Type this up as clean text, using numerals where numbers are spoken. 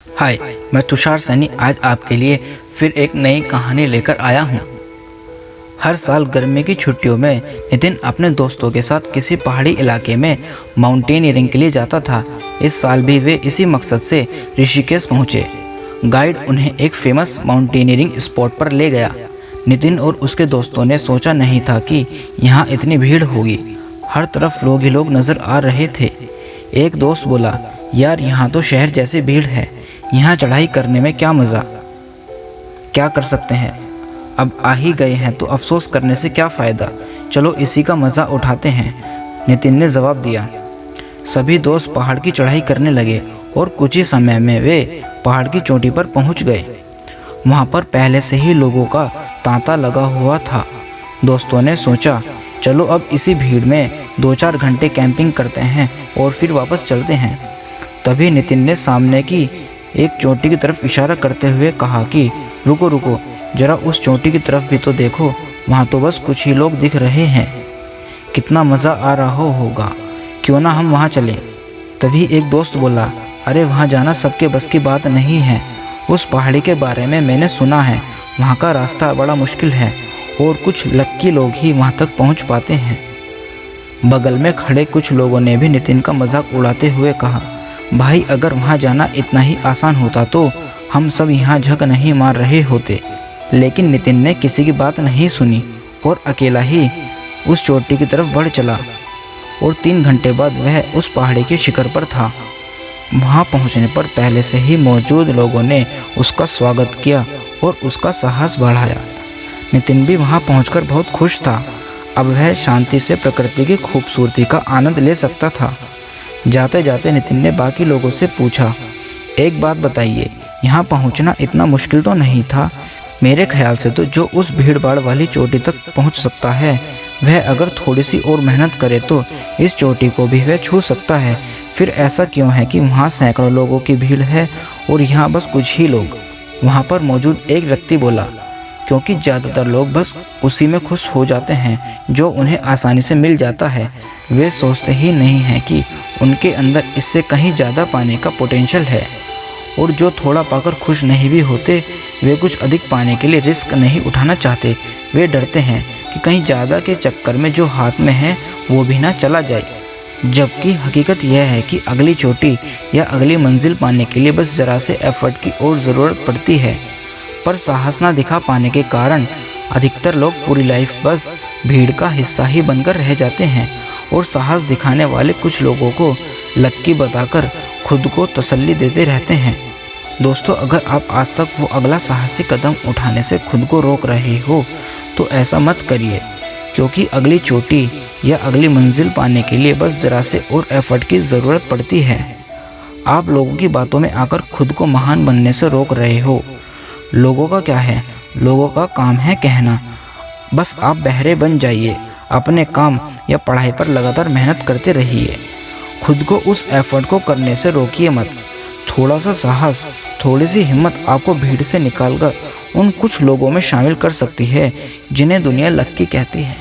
हाय, मैं तुषार सैनी आज आपके लिए फिर एक नई कहानी लेकर आया हूँ। हर साल गर्मी की छुट्टियों में नितिन अपने दोस्तों के साथ किसी पहाड़ी इलाके में माउंटेनियरिंग के लिए जाता था। इस साल भी वे इसी मकसद से ऋषिकेश पहुँचे। गाइड उन्हें एक फेमस माउंटेनियरिंग स्पॉट पर ले गया। नितिन और उसके दोस्तों ने सोचा नहीं था कि यहाँ इतनी भीड़ होगी। हर तरफ लोग ही लोग नज़र आ रहे थे। एक दोस्त बोला, यार यहाँ तो शहर जैसी भीड़ है, यहाँ चढ़ाई करने में क्या मज़ा, क्या कर सकते हैं, अब आ ही गए हैं तो अफसोस करने से क्या फ़ायदा, चलो इसी का मज़ा उठाते हैं, नितिन ने जवाब दिया। सभी दोस्त पहाड़ की चढ़ाई करने लगे और कुछ ही समय में वे पहाड़ की चोटी पर पहुंच गए। वहां पर पहले से ही लोगों का तांता लगा हुआ था। दोस्तों ने सोचा, चलो अब इसी भीड़ में 2-4 घंटे कैंपिंग करते हैं और फिर वापस चलते हैं। तभी नितिन ने सामने की एक चोटी की तरफ इशारा करते हुए कहा कि रुको रुको, जरा उस चोटी की तरफ भी तो देखो, वहाँ तो बस कुछ ही लोग दिख रहे हैं, कितना मज़ा आ रहा होगा, क्यों ना हम वहाँ चलें। तभी एक दोस्त बोला, अरे वहाँ जाना सबके बस की बात नहीं है, उस पहाड़ी के बारे में मैंने सुना है, वहाँ का रास्ता बड़ा मुश्किल है और कुछ लक्की लोग ही वहाँ तक पहुँच पाते हैं। बगल में खड़े कुछ लोगों ने भी नितिन का मजाक उड़ाते हुए कहा, भाई अगर वहाँ जाना इतना ही आसान होता तो हम सब यहाँ झक नहीं मार रहे होते। लेकिन नितिन ने किसी की बात नहीं सुनी और अकेला ही उस चोटी की तरफ बढ़ चला और 3 घंटे बाद वह उस पहाड़ी के शिखर पर था। वहाँ पहुँचने पर पहले से ही मौजूद लोगों ने उसका स्वागत किया और उसका साहस बढ़ाया। नितिन भी वहाँ पहुँचकर बहुत खुश था। अब वह शांति से प्रकृति की खूबसूरती का आनंद ले सकता था। जाते जाते नितिन ने बाकी लोगों से पूछा, एक बात बताइए, यहाँ पहुँचना इतना मुश्किल तो नहीं था? मेरे ख्याल से तो जो उस भीड़ भाड़ वाली चोटी तक पहुँच सकता है, वह अगर थोड़ी सी और मेहनत करे तो इस चोटी को भी वह छू सकता है। फिर ऐसा क्यों है कि वहाँ सैकड़ों लोगों की भीड़ है और यहाँ बस कुछ ही लोग? वहाँ पर मौजूद एक व्यक्ति बोला, क्योंकि ज़्यादातर लोग बस उसी में खुश हो जाते हैं जो उन्हें आसानी से मिल जाता है। वे सोचते ही नहीं हैं कि उनके अंदर इससे कहीं ज़्यादा पाने का पोटेंशियल है, और जो थोड़ा पाकर खुश नहीं भी होते, वे कुछ अधिक पाने के लिए रिस्क नहीं उठाना चाहते। वे डरते हैं कि कहीं ज़्यादा के चक्कर में जो हाथ में है वो भी ना चला जाए। जबकि हकीकत यह है कि अगली चोटी या अगली मंजिल पाने के लिए बस ज़रा से एफर्ट की और ज़रूरत पड़ती है। पर साहस ना दिखा पाने के कारण अधिकतर लोग पूरी लाइफ बस भीड़ का हिस्सा ही बनकर रह जाते हैं और साहस दिखाने वाले कुछ लोगों को लक्की बताकर खुद को तसल्ली देते रहते हैं। दोस्तों, अगर आप आज तक वो अगला साहसी कदम उठाने से खुद को रोक रहे हो तो ऐसा मत करिए, क्योंकि अगली चोटी या अगली मंजिल पाने के लिए बस ज़रा से और एफर्ट की ज़रूरत पड़ती है। आप लोगों की बातों में आकर खुद को महान बनने से रोक रहे हो। लोगों का क्या है, लोगों का काम है कहना, बस आप बहरे बन जाइए, अपने काम या पढ़ाई पर लगातार मेहनत करते रहिए। खुद को उस एफर्ट को करने से रोकिए मत। थोड़ा सा साहस, थोड़ी सी हिम्मत आपको भीड़ से निकालकर उन कुछ लोगों में शामिल कर सकती है जिन्हें दुनिया लक्की कहती है।